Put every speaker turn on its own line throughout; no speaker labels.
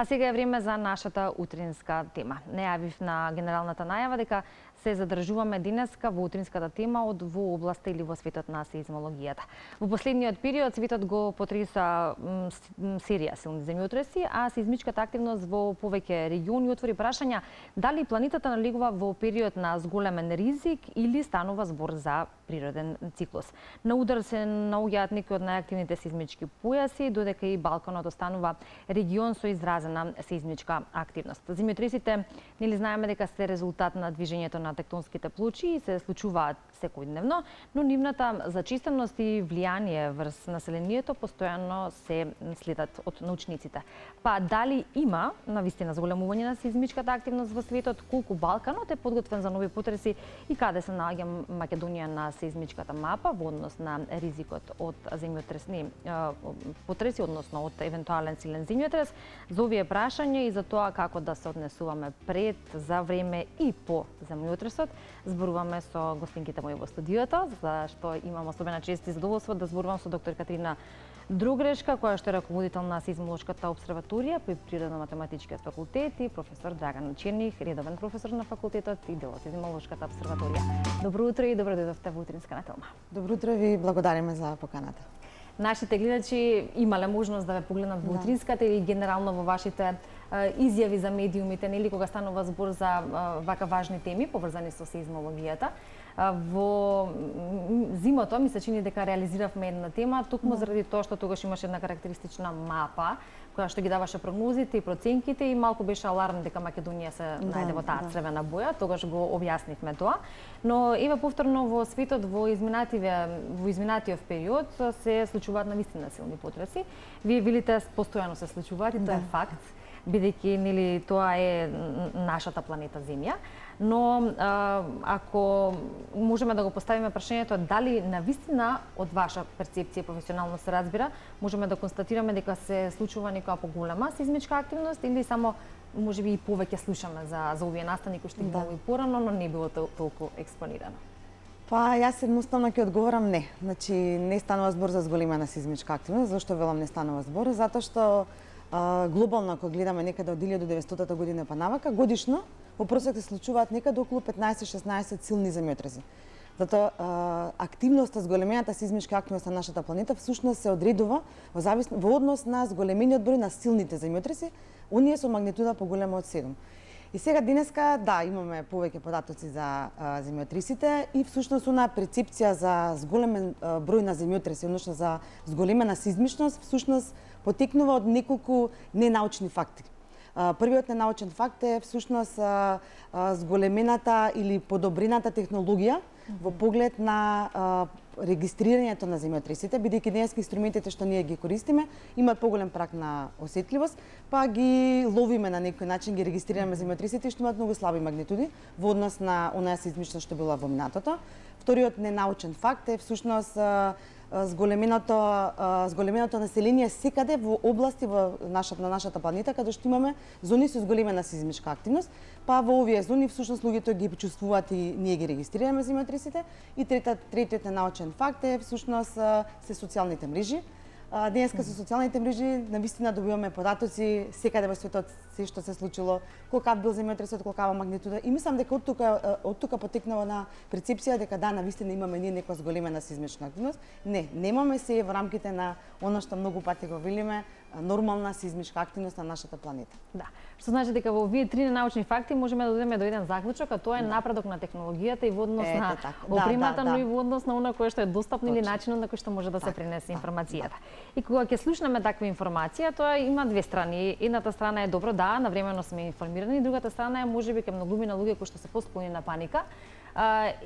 А сега е време за нашата утринска тема. Најавив на генералната најава дека се задржуваме денеска во утринската тема од во областа или во светот на сеизмологијата. Во последниот период светот го потреса серија силни земјотреси, а сеизмичката активност во повеќе региони отвори прашања дали планетата налегува во период на зголемен ризик или станува збор за природен циклус. На удар се наоѓаат некои од најактивните сеизмички појаси, додека и Балканот останува регион со изразена сеизмичка активност. Земјотресите, нели знаеме дека се резултат на движењето на тектонските плочи и се случуваат секојдневно, но нивната зачестеност и влијание врз населението постојано се следат од научниците. Па дали има навистина зголемување на сеизмичката активност во светот, колку Балканот е подготвен за нови потреси и каде се наоѓа Македонија на сеизмичката мапа во однос на ризикот од земјотресни потреси, односно од евентуален силен земјотрес. За овие прашања и за тоа како да се однесуваме пред, за време и по земјотресот, зборуваме со гостинките мои во студиото, за што имам особена чест и задоволство да зборувам со доктор Катерина Другрешка, која што е раководител на Сеизмолошката обсерваторија при Природно-математичкиот факултет, и професор Драган Черних, редовен професор на факултетот и дел од Сеизмолошката обсерваторија. Добро утро и добро дојдовте во утринска тема.
Добро утро, ви благодариме за поканата.
Нашите гледачи имале можност да ве погледнат во утринската или генерално во вашите изјави за медиумите, нели кога станува збор за вака важни теми поврзани со сеизмологијата. Во зимото ми се чини дека реализиравме една тема, токму заради тоа што тогаш имаше една карактеристична мапа која што ги даваше прогнозите и проценките и малку беше аларм дека Македонија се најде во таа црвена боја, тогаш го објаснивме тоа. Но еве повторно во светот во изминатиот период се случуваат навистина силни потреси. Вие велите постојано се случуваат и тоа е факт, бидејќи нели тоа е нашата планета Земја. Но ако можеме да го поставиме прашањето дали навистина од ваша перцепција професионално се разбира, можеме да констатираме дека се случува некоја поголема сеизмичка активност или само можеби и повеќе слушаме за овие настани кои што ги имало и порано, но не било толку експонирано.
Па јас едноставно ќе одговорам не. Значи не станува збор за зголемена сеизмичка активност. Зошто велам не станува збор? Затоа што глобално ако гледаме некаде од 1900 година па навака, годишно во просек се случуваат некаде околу 15-16 силни земјотреси. Затоа активноста, зголемената сеизмичка активност на нашата планета всушност се одредува во однос на зголемениот број на силните земјотреси, оние со магнитуда поголема од 7. И сега денеска, да, имаме повеќе податоци за земјотресите и всушност онаа перцепција за зголемен број на земјотреси, односно за зголемена сеизмичност, всушност потекнува од неколку ненаучни факти. Првиот ненаучен факт е всушност зголемената или подобрената технологија во поглед на регистрирањето на земјотресите, бидејќи денеска инструментите што ние ги користиме имаат поголем праг на осетливост, па ги ловиме на некој начин, ги регистрираме земјотресите што имаат многу слаби магнитуди во однос на онаа сеизмичност што била во минатото. Вториот ненаучен факт е всушност зголеменото население секаде во области на нашата планета каде што имаме зони со зголемена сеизмичка активност, па во овие зони всушност луѓето ги чувствуваат и ние ги регистрираме земјотресите. И третиот ненаучен факт е всушност се социјалните мрежи. Денеска со социјалните мрежи навистина добиваме податоци секаде во светот се што се случило, колкав бил земјотресот, колкава магнитуда, и мислам дека од тука потекнува на перцепција дека да, навистина имаме ние некоја зголемена сеизмична активност. Не, немаме се во рамките на она што многу пати го велиме нормална сеизмичка активност на нашата планета.
Да. Што значи дека во овие три научни факти можеме да дојдеме до еден заклучок, а тоа е напредок на технологијата и во однос на опремата, но и во однос на она кое што е достапно или начинот на кој што може да се пренесе информацијата. И кога ќе слушнеме таква информација, тоа има две страни. Едната страна е добро, да, навремено сме информирани, другата страна е можеби ке многумина луѓе кои што се посклони на паника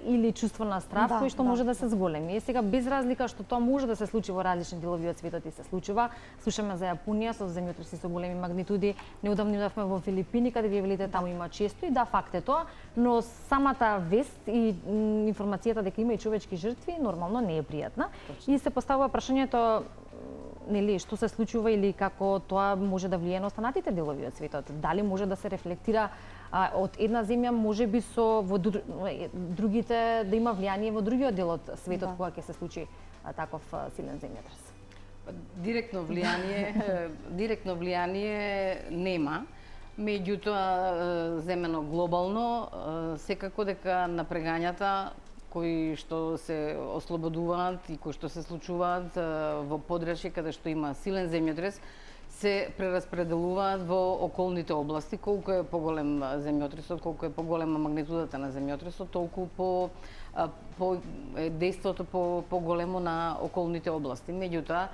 или чувство на страв кој што може да се зголеми. И сега без разлика што тоа може да се случи во различни делови од светот и се случува. Слушаме за Јапонија со земјотреси со големи магнитуди, неодамно идовме во Филипини каде вие велите таму има често и да, факт е тоа, но самата вест и информацијата дека има и човечки жртви нормално не е пријатна. И се поставува прашањето нели што се случува или како тоа може да влијае на останатите делови од светот. Дали може да се рефлектира од една земја можеби со другите да има влијание во другиот дел од светот кога ќе се случи таков силен земјотрес?
Директно влијание нема. Меѓутоа, земено глобално, секако дека напрегањата кои што се ослободуваат и кои што се случуваат во подрачје каде што има силен земјотрес, се прераспределуваат во околните области. Колку е поголем земјотресот, колку е поголема магнитудата на земјотресот, толку по дејството поголемо на околните области. Меѓутоа,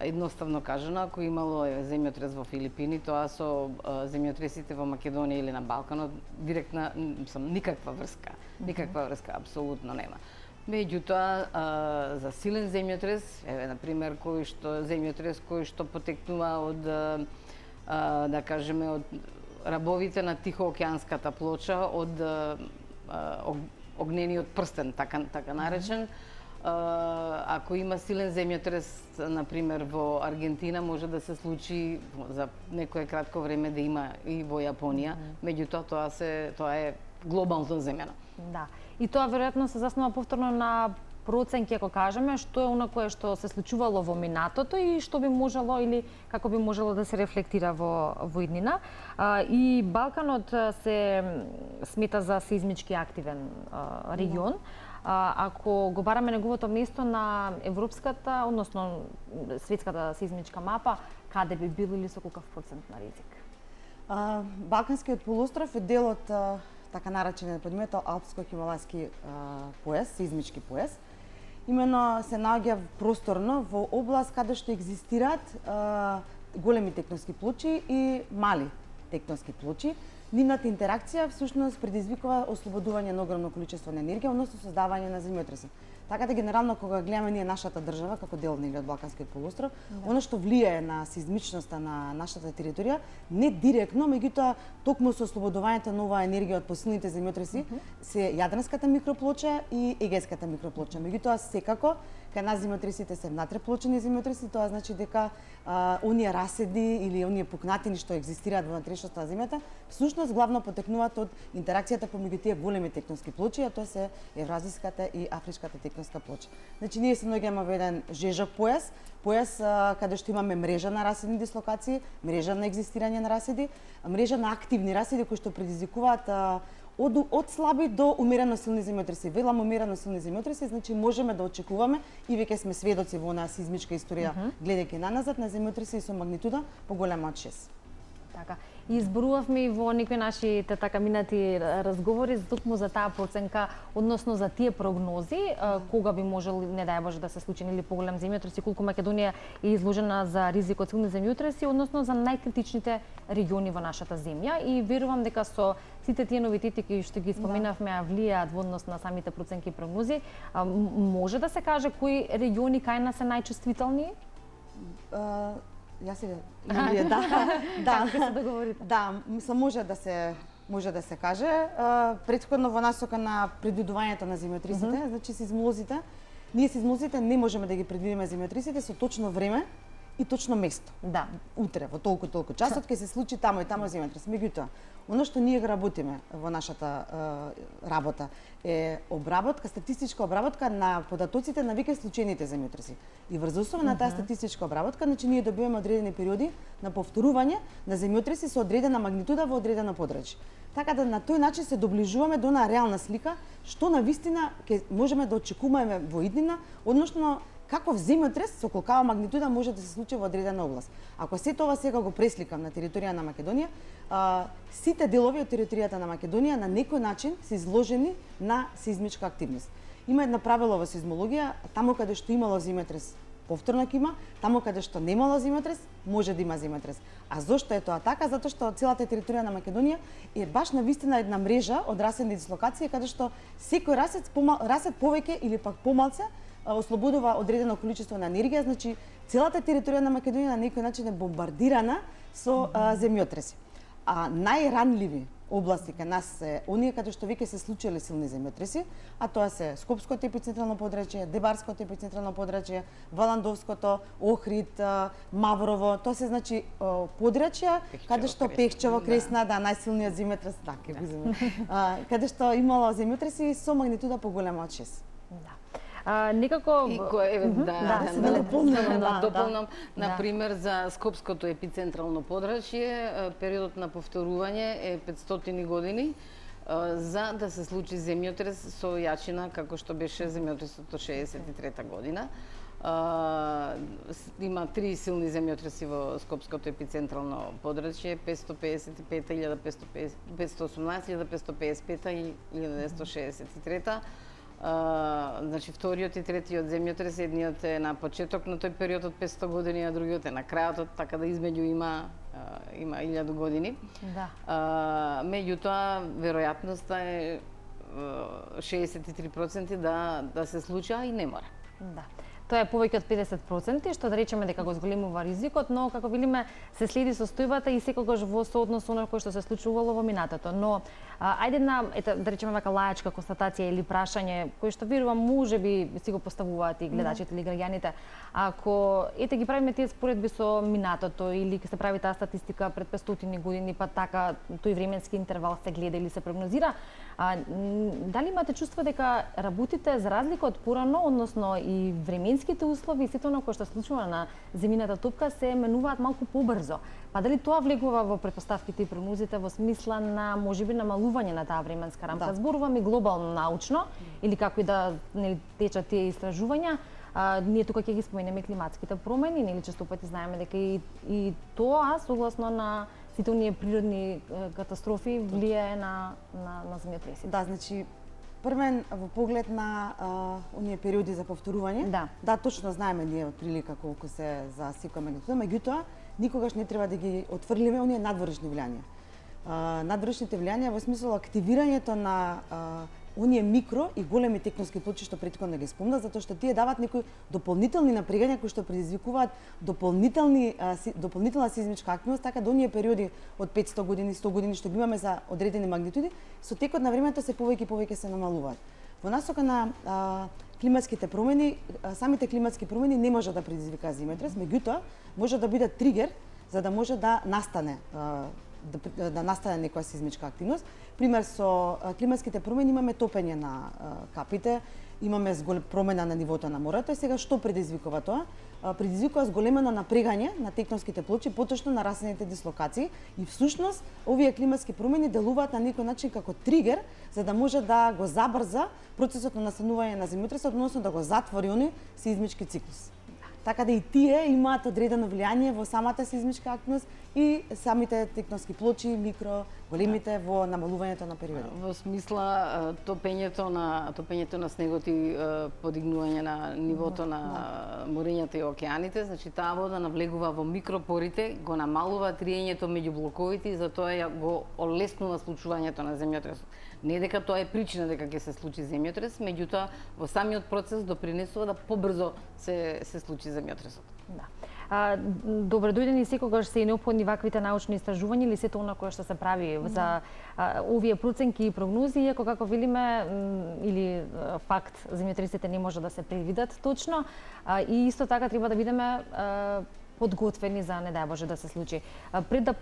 едноставно кажано, ако имало земјотрес во Филипини, тоа со земјотресите во Македонија или на Балканот директна никаква врска, апсолутно нема. Меѓутоа, за силен земјотрес, еве на пример земјотрес кој што потекнува од да кажеме од рабовите на Тихоокеанската плоча, од огнениот прстен, така наречен. Ако има силен земјотрес, на пример во Аргентина, може да се случи за некое кратко време да има и во Јапонија, меѓутоа тоа е глобално земјано.
Да. И тоа веројатно се заснова повторно на проценки, ако кажеме, што е она кое што се случувало во минатото и што би можело или како би можело да се рефлектира во иднина. И Балканот се смета за сеизмички активен регион. Ако го бараме неговото место на европската, односно светската сеизмичка мапа, каде би бил или со каков процент на ризик?
Балканскиот полуостров е дел од така наречениот подметал Алпско-хималајски појас, сеизмички појас. Имено се наоѓа просторно во област каде што екзистираат големи тектонски плочи и мали тектонски плочи. Нивната интеракција всушност предизвикува ослободување на огромно количество на енергија, односно создавање на земјотреси. Така да генерално кога гледаме ние нашата држава како дел од Балканскиот полуостров, оно што влијае на сеизмичноста на нашата територија не директно, меѓутоа токму со ослободувањето на оваа енергија од посилните земјотреси се Јадранската микроплоча и Егејската микроплоча. Меѓутоа секако кај нас земјотресите се внатреплочени земјотреси, тоа значи дека оние раседи или оние пукнатини што екзистираат во внатрешноста на земјата, всушност главно потекнуваат од интеракцијата помеѓу тие големи тектонски плочи, а тоа се Евразиската и Афричката тектонска плоча. Значи ние се наоѓаме во еден жежок појас каде што имаме мрежа на раседни дислокации, мрежа на екзистирање на раседи, мрежа на активни раседи кои што предизвикуваат од слаби до умерено силни земјотреси. Велам умерено силни земјотреси, значи можеме да очекуваме и веќе сме сведоци во онаа сеизмичка историја гледајќи наназад на земјотреси со магнитуда поголема од 6.
Така. И изборувавме и во некои наши така минати разговори токму за таа проценка, односно за тие прогнози, кога би можел, не дај Боже, да се случи или поголем земјотрес и колку Македонија е изложена за ризик од силни земјотреси, односно за најкритичните региони во нашата земја. И верувам дека со сите тие новитети кои што ги споменавме, влијаат во однос на самите проценки и прогнози, може да се каже кои региони кај нас се најчувствителни?
Јас да.
Како се договорите?
Да, мислам може да се каже. Претходно во насока на предвидувањето на земјотресите, значи сеизмолозите, ние сеизмолозите не можеме да ги предвидиме земјотресите со точно време и точно место.
Да.
Утре во толку часот ќе се случи тамо и тамо земјотрес. Меѓутоа, оно што ние го работиме во нашата работа е обработка, статистичка обработка на податоците на веќе случените земјотреси. И врз основа на таа статистичка обработка, значи ние добиваме одредени периоди на повторување на земјотреси со одредена магнитуда во одредено подрачје. Така да на тој начин се доближуваме до онаа реална слика што навистина ќе можеме да очекуваме во иднина, односно каков земјотрес со колкава магнитуда може да се случи во одредена област. Ако се тоа сега го пресликам на територија на Македонија, сите делови од територијата на Македонија на некој начин се изложени на сеизмичка активност. Има едно правило во сеизмологија, таму каде што имало земјотрес повторно ќе има, таму каде што немало земјотрес може да има земјотрес. А зошто е тоа така? Затоа што целата територија на Македонија е баш навистина една мрежа од раседни дислокации каде што секој расед повеќе или пак помалце ослободува одредено количество на енергија, значи целата територија на Македонија на некој начин е бомбардирана со земјотреси. А најранливи области кај нас се оние каде што веќе се случиле силни земјотреси, а тоа се Скопското епицентрално подрачје, Дебарското епицентрално подрачје, Валандовското, Охрид, Маврово, тоа се значи подрачја каде што Пехчево, Кресна, да, најсилниот земјотрес, каде што имало земјотреси со магнитуда поголема од 6.
Да. Некако
И кој
да
дополнам, на пример за Скопското епицентрално подрачје, периодот на повторување е 500 години за да се случи земјотрес со јачина како што беше земјотресот од 63 година. Има 3 силни земјотреси во Скопското епицентрално подрачје, 555, 1518, 1555 и 1963. Значи вториот и третиот земјотрес, едниот е на почеток на тој период од 500 години, а другиот е на крајот, така да измеѓу има 1000 години.
Да.
Меѓутоа, веројатноста е 63% да се случи, а и не мора.
Да. Тоа е повеќе од 50%, што да речеме дека го зголемува ризикот, но како видиме се следи состојбата и секогаш во сооднос со оно кој што се случувало во минатото. Но ајде да речеме вака лајачка констатација или прашање, кој што верувам можеби си го поставуваат и гледачите или граѓаните. Ако ги правиме тие споредби со минатото или ќе се прави таа статистика пред 500 години, па така тој временски интервал се гледа или се прогнозира, дали имате чувство дека работите за разлика од порано, односно и временските услови и сето на кое што се случува на земјината топка се менуваат малку побрзо? Па дали тоа влегува во претпоставките и прогнозите во смисла на можеби намалување на таа временска рамка? Да. Зборуваме глобално научно или како и да течат тие истражувања. Ние тука ќе ги споменеме климатските промени, нели често пати знаеме дека и тоа согласно на сите оние природни катастрофи влијае на земјотресите.
Да, значи првен во поглед на оние периоди за повторување. Да, точно знаеме ние од прилика колку се за секоја магнитуда, меѓутоа никогаш не треба да ги отфрлиме оние надворешни влијања. Надворешните влијања во смисол активирањето на оние микро и големи тектонски плочи што претходно ги спомнав, затоа што тие даваат некои дополнителни напрегања кои што предизвикуваат дополнителна сеизмичка активност, така да оние периоди од 500 години, 100 години што ги имаме за одредени магнитуди, со текот на времето се повеќе и повеќе се намалуваат. Во насока на климатските промени, самите климатски промени не може да предизвикаат земјотрес, меѓутоа може да бидат тригер за да може да настане некоја сеизмичка активност. Пример, со климатските промени имаме топење на капите, имаме промена на нивото на морето и сега што предизвикува тоа? Предизвикува зголемено напрегање на тектонските плочи, поточно на расените дислокации и всушност овие климатски промени делуваат на некој начин како тригер за да може да го забрза процесот на настанување на земјотресот, односно да го затвори оној сеизмички циклус. Така да и тие имаат одредено влијание во самата сеизмичка активност и самите тектонски плочи, микро, големите во намалувањето на периоди.
Во смисла топењето на снегот и подигнување на нивото на морењата и океаните, значи таа вода навлегува во микропорите, го намалува триењето меѓу блоковите и затоа го олеснува случувањето на земјотресот. Не дека тоа е причина дека ќе се случи земјотрес, меѓутоа во самиот процес допринесува да побрзо се случи земјотресот.
Да. Добре дојдени секогаш се и неопходни ваквите научни истражувања или сето она кое што се прави за овие проценки и прогнози, иако како велиме или факт земјотресите не може да се предвидат точно и исто така треба да бидеме подготвени за не дај Боже да се случи. Пред да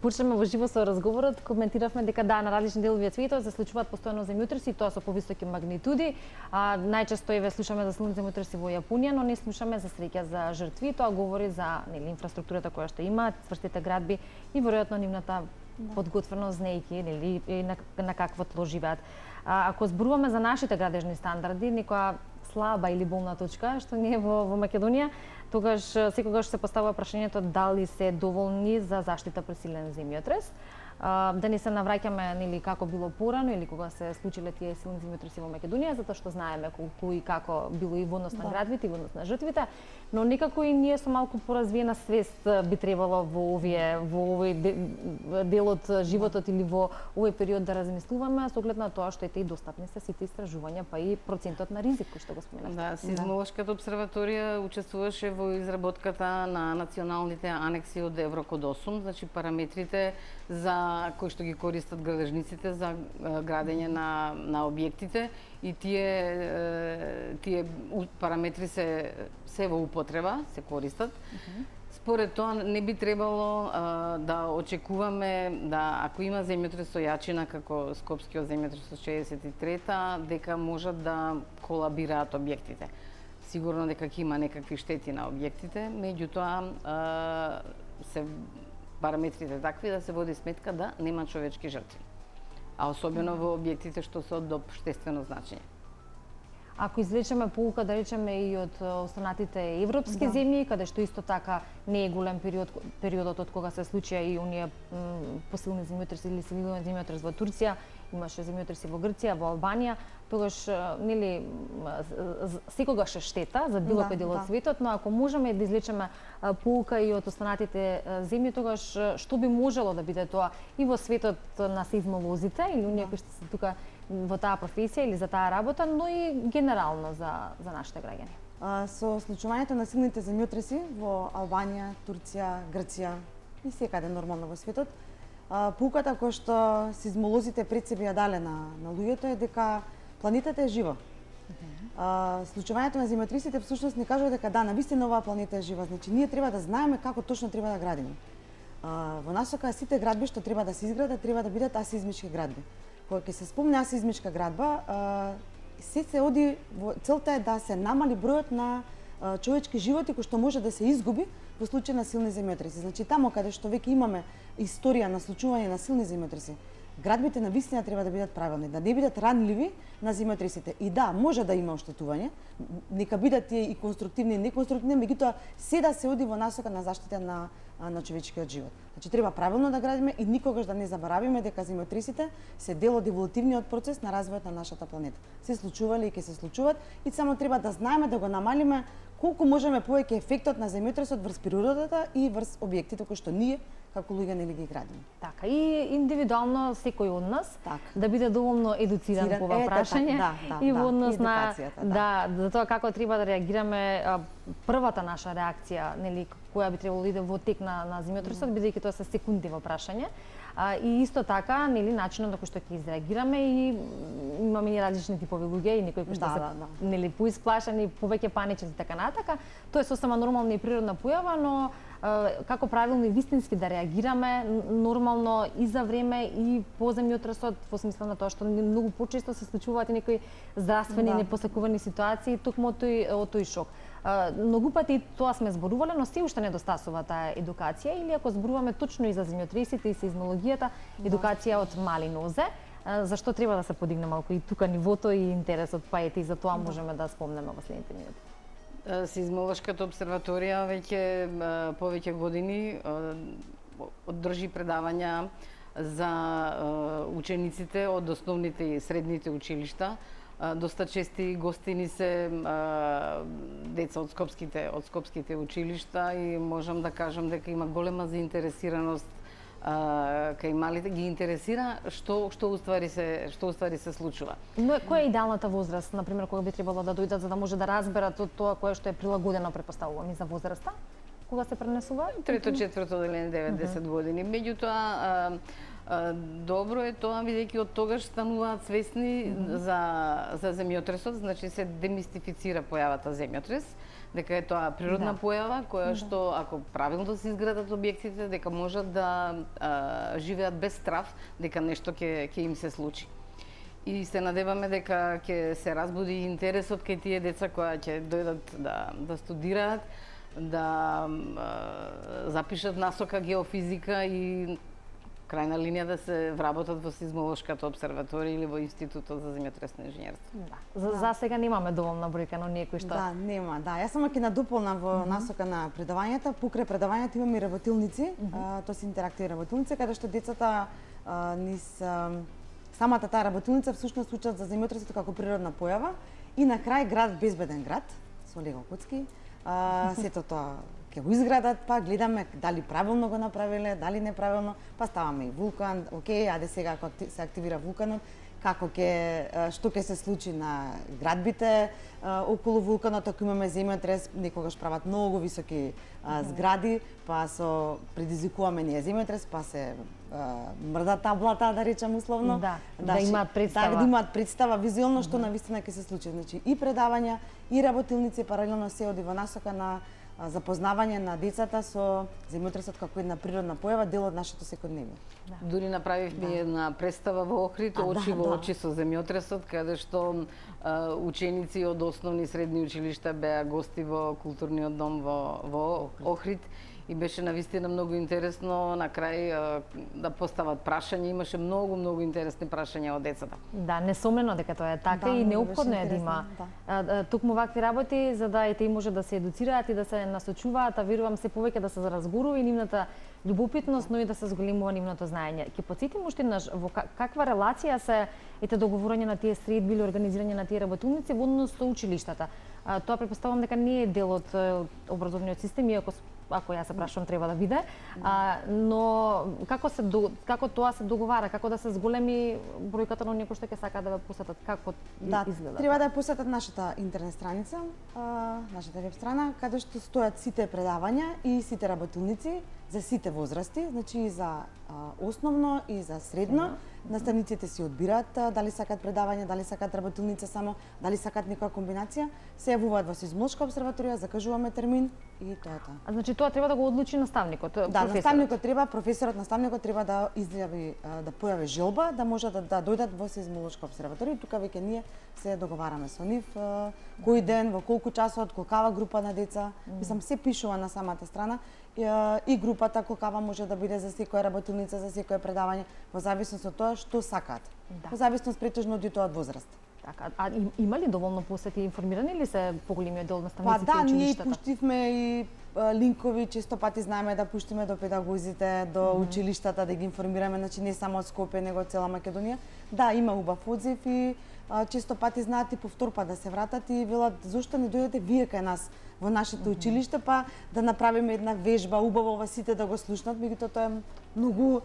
почнеме во живо со разговорот, коментиравме дека да на различни делови од светот се случуваат постојано земјотреси, тоа со повисоки магнитуди. Најчесто еве слушаме за силни земјотреси во Јапонија, но не слушаме за среќа за жртви. Тоа говори за инфраструктурата која што имаат, цврстите градби и веројатно нивната подготвеност знаејќи нели на какво тло живеат. Ако зборуваме за нашите градежни стандарди, некоја слаба или болна точка што не е во Македонија, тогаш секогаш се поставува прашањето дали се доволни за заштита при силен земјотрес. Да не се навраќаме нели како било порано или кога се случиле тие силни земјотреси во Македонија, затоа што знаеме колку и како било и во однос на градовите и во однос на жртвите, но некако и ние со малку поразвиена свест би требало во овој дел од животот или во овој период да размислуваме со оглед на тоа што и достапни се сите истражувања, па и процентот на ризик кој што го споменавте.
Да, Сеизмолошката обсерваторија учествуваше во изработката на националните анекси од Еврокод 8, значи параметрите за кои што ги користат градежниците за градење на објектите и тие параметри се во употреба, се користат. Според тоа не би требало да очекуваме да ако има земјотрес со јачина како Скопскиот земјотрес од 63-та, дека можат да колабираат објектите. Сигурно дека ќе има некакви штети на објектите, меѓутоа се параметрите такви да се води сметка да нема човечки жртви. А особено во објектите што се од општествено значење.
Ако извлечеме поука, да речеме, и од останатите европски земји, каде што исто така не е голем периодот од кога се случија и оние посилни земјотреси или силен земјотрес во Турција, имаше земјотреси во Грција, во Албанија, тогаш нели секогаш е штета за било кој дел од светот, но ако можеме да извлечеме поука и од останатите земји, тогаш што би можело да биде тоа и во светот на сеизмолозите или оние кои што се тука во таа професија или за таа работа, но и генерално за нашите граѓани.
Со случувањето на силните земјотреси во Албанија, Турција, Грција и секаде нормално во светот, поуката која што сеизмолозите пред себе ја дале на луѓето е дека планетата е жива. Случувањето на земјотресите всушност ни кажува дека да, навистина оваа планета е жива. Значи ние треба да знаеме како точно треба да градиме. Во насока сите градби што треба да се изградат треба да бидат асеизмички градби. Кога ќе се спомне асеизмичка градба, се оди, целта е да се намали бројот на човечки животи кои што може да се изгуби во случај на силни земјотреси. Значи тамо каде што веќе имаме историја на случување на силни земјотреси, градбите на вистина треба да бидат правилни, да не бидат ранливи на земјотресите. И да, може да има оштетување, нека бидат и конструктивни и неконструктивни, меѓутоа се да се оди во насока на заштита на човечкиот живот. Значи треба правилно да градиме и никогаш да не заборавиме дека земјотресите се дел од еволутивниот процес на развојот на нашата планета. Се случувале и ќе се случуваат и само треба да знаеме да го намалиме колку можеме повеќе ефектот на земјотресот врз природата и врз објектите кои што ние како луѓе нели ги градиме.
Така, и индивидуално секој од нас да биде доволно едуциран по ова прашање и во однос на за тоа како треба да реагираме, првата наша реакција, нели, која би требало да иде во тек на земјотресот, бидејќи тоа се секунди во прашање. И исто така, нели, начинот на кој што ќе изреагираме и имаме и различни типови луѓе и некои кои што се нели поисплашени, повеќе панични и така натака. Тоа е сосема нормална и природна појава, но како правилно и вистински да реагираме нормално и за време и по земјотресот, во смисла на тоа што многу почесто се случуваат и некои здравствени непосакувани ситуации токму од тој шок. Многу пати тоа сме зборувале, но се уште недостасува таа едукација, или ако зборуваме точно и за земјотресите и сеизмологијата, едукација од мали нозе, зашто треба да се подигне малку и тука нивото и интересот, па ете и за тоа можеме да спомнеме во следните минути.
Сеизмолошката обсерваторија веќе повеќе години одржи предавања за учениците од основните и средните училишта. Доста чести гостини се деца од скопските училишта и можам да кажам дека има голема заинтересираност кај малите, ги интересира што уствари се случува. Но
која е идеалната возраст, на пример, кога би требало да дојдат за да може да разберат тоа кое што е прилагодено, претпоставувам, и за возраста? Кога се пренесува?
Трето, четврто деление, 9-10 години. Меѓутоа, добро е тоа, бидејќи од тогаш стануваат свесни за земјотресот, значи се демистифицира појавата земјотрес, дека е тоа природна појава која што ако правилно се изградат објектите, дека можат да живеат без страв дека нешто ќе им се случи. И се надеваме дека ќе се разбуди интересот кај тие деца кои ќе дојдат да студираат, да запишат насока геофизика и крајна линија да се вработат во сеизмолошката обсерваторија или во Институтот за земјотресно инженерство.
За сега немаме доволна бројка на оние кои што
нема. Јас само ќе надополнам во насока на предавањата. Покрај предавањата имаме и работилници, тоа се интерактивни работилници каде што децата низ самата таа работилница всушност учат за земјотресот како природна појава и на крај град безбеден град со Лего коцки. Сето тоа ќе го изградат, па гледаме дали правилно го направиле, дали неправилно, па ставаме и вулкан, окей, аде сега ако се активира вулканот, што ќе се случи на градбите околу вулканот, ако имаме земјотрес, некогаш прават многу високи згради, па предизвикуваме ние земјотрес, па се мрда таблата, да речем условно.
Да имаат представа.
Да имаат представа визуелно што навистина ќе се случи. Значи и предавања, и работилници паралелно се оди во насока на запознавање на децата со земјотресот како една природна појава, дел од нашето секојдневие.
Дури направивме една представа во Охрид, очи во очи со земјотресот, каде што ученици од основни и средни училишта беа гости во културниот дом во Охрид. И беше навистина многу интересно на крај да постават прашања, имаше многу интересни прашања од децата.
Да, несомнено дека тоа е така и неопходно е да има токму вакви работи за да и може да се едуцираат и да се насочуваат, а верувам се повеќе да се заразгурува и нивната љубопитност, но и да се зголемува нивното знаење. Ќе потсетим уште еднаш во каква релација се ете договорање на тие средби или организирање на тие работилници во однос со училиштата. Тоа претпоставувам дека не е дел од образовниот систем, иако ако ја се прашувам треба да биде, но како тоа се договара, како да се зголеми бројката на оние кои што ќе сакаат да ве посетат, како изгледа?
Треба да ја посетат нашата интернет страница, нашата веб страна, каде што стојат сите предавања и сите работилници за сите возрасти, значи и за основно и за средно. Наставниците си одбираат дали сакаат предавање, дали сакаат работилница само, дали сакаат некоја комбинација, се јавуваат во Сеизмолошка обсерваторија, закажуваме термин и тоа е тоа.
А значи тоа треба да го одлучи наставникот,
професорот, наставникот треба да изјави, да појави желба, да може да дојдат во Сеизмолошка обсерваторија. Тука веќе ние се договараме со нив, кој ден, во колку часот, колкава група на деца, мислам се пишува на самата страна и групата колкава може да биде за секоја работилница, за секое предавање, во зависност од тоа што сакаат. Во зависност претежно од тоа од возраст.
Така, а има ли доволно посети, информирани ли се поголемиот дел наставниците
и училиштата?
Ние
пуштивме и линкови, често пати знаеме да пуштиме до педагозите, до училиштата, да ги информираме, значи не само од Скопје, него од цела Македонија. Да, има убав одзив и често пати знаат и повтор пат да се вратат и велат зошто не дојдете вие кај нас во нашето училиште, па да направиме една вежба, убаво ова сите да го слушнат, меѓутоа тоа е многу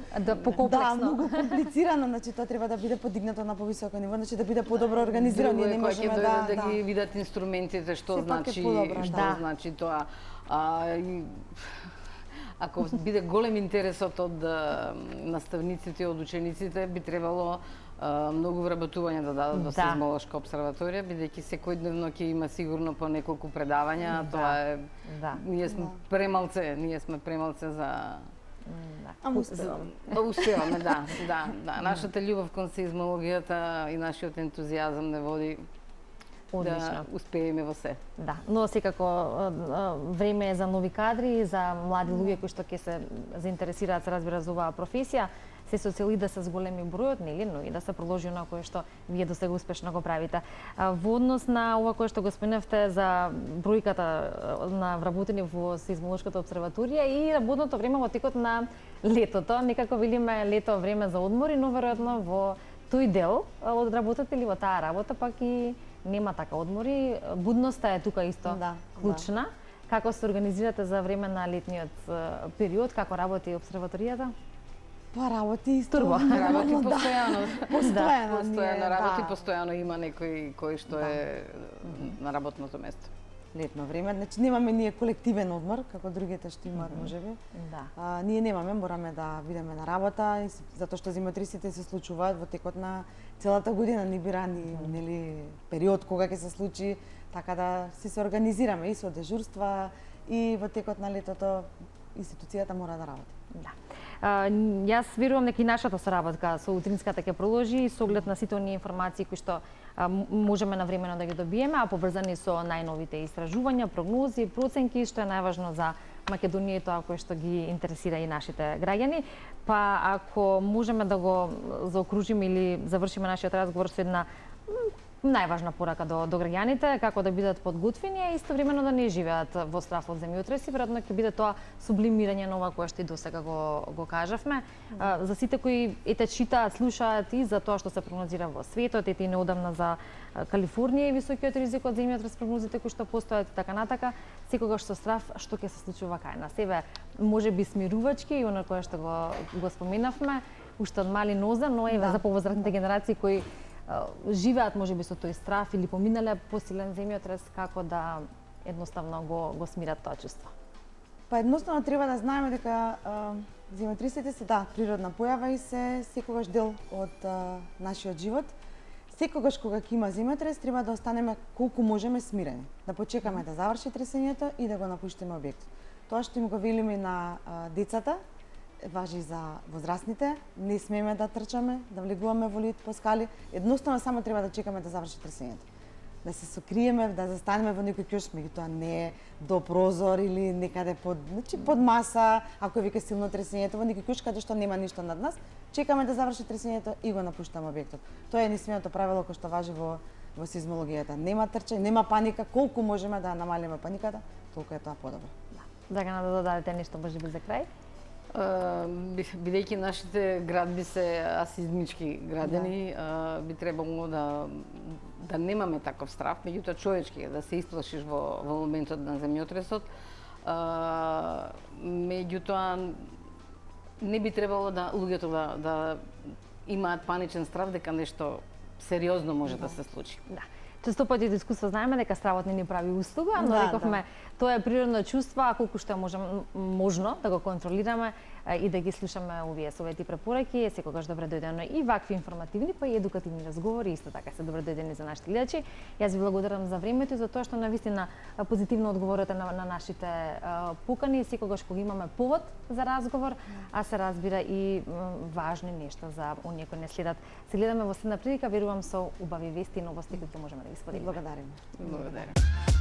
многу комплицирано, значи тоа треба да биде подигнато на повисоко ниво, значи да биде подобро организирано, ние не можеме
да ги видат инструментите, што значи тоа. Ако биде голем интересот од наставниците и од учениците, би требало многу вработување да дадат во Сеизмолошка обсерваторија, бидејќи секојдневно ќе има сигурно по неколку предавања, тоа е ние сме премалце за успеваме, да. Нашата љубов кон сеизмологијата и нашиот ентузијазам не води да успееме во се.
Да, но секако време е за нови кадри, за млади луѓе кои што ќе се заинтересираат, се разбира, за оваа професија. Се соцели да се зголеми бројот, нели, но и да се продолжи она кое што вие досега успешно го правите. Во однос на ова кое што го споменавте за бројката на вработени во Сеизмолошката обсерваторија и работното време во текот на летото, некако велиме лето време за одмори, но веројатно во тој дел од работата или во таа работа пак и нема така одмори. Будноста е тука исто клучна. Како се организирате за време на летниот период, како работи обсерваторијата?
Па работи исто.
Работи постојано.
Постојано
има некој кој што е на работното место.
Летно време, значи немаме ние колективен одмор, како другите што имаат можеби. Ние немаме, мораме да бидеме на работа, затоа што земјотресите се случуваат во текот на целата година, ни бира ни нели период кога ќе се случи, така да се организираме и со дежурства и во текот на летото институцијата мора да работи.
Да. Јас верувам дека и нашата соработка со утринската ќе продолжи со оглед на сите оние информации кои што можеме навремено да ги добиеме, а поврзани со најновите истражувања, прогнози, проценки, што е најважно за Македонија и тоа кое што ги интересира и нашите граѓани. Па ако можеме да го заокружиме или завршиме нашиот разговор со една најважна порака до граѓаните, како да бидат подготвени, а истовремено да не живеат во страф од земјотреси, веројатно ќе биде тоа сублимирање на ова кое што и досега го кажавме. За сите кои читаат, слушаат и за тоа што се прогнозира во светот, и неодамна за Калифорнија и високиот ризик од земјотрес, прогнозите кои што постојат и така натака, секогаш со страф што ќе се случува кај нас. Еве, можеби смирувачки и оно кое што го споменавме, уште од мали нозе, но еве за повозрастните генерации кои живеат можеби со тој страф или поминале посилен земјотрес, како да едноставно го смират тоа чувство?
Па едноставно треба да знаеме дека земјотресите се природна појава и се секогаш дел од нашиот живот. секогаш кога ќе има земјотрес треба да останеме колку можеме смирени, да почекаме да заврши тресењето и да го напуштиме објектот. Тоа што им го велиме на децата важи и за возрастните, не смееме да трчаме, да влегуваме во лид по скали, едноставно само треба да чекаме да заврши тресењето. Да се сокриеме, да застанеме во некој ќош, меѓутоа не до прозор или некаде под маса, ако вика силно тресењето, во некој ќош каде што нема ништо над нас, чекаме да заврши тресењето и го напуштаме објектот. Тоа е единственото правило кој што важи во сизмологијата. Нема трчање, нема паника, колку можеме да намалиме паниката, толку е тоа подобро.
Драгана, да додадете нешто можеби за крај?
Бидејќи нашите градби се асизмички градени, би требало да немаме таков страв, меѓутоа човечки да се исплашиш во моментот на земјотресот. Меѓутоа не би требало да луѓето да имаат паничен страв дека нешто сериозно може да се случи.
Да. Често пати од искуство знаеме дека стравот не ни прави услуга, но рековме тоа е природно чувство, а колку што можно да го контролираме и да ги слушаме овие совети и препораки, е секогаш добре дојдено и вакви информативни па и едукативни разговори исто така се добре дојдени за нашите гледачи. Јас ви благодарам за времето и за тоа што навистина позитивно одговорите на нашите покани, секогаш кога имаме повод за разговор, а се разбира и важни нешта за оние кои не следат. Се гледаме во следна прилика, верувам со убави вести и новости кои можеме да ги споделиме.
Благодарим.
Благодарам.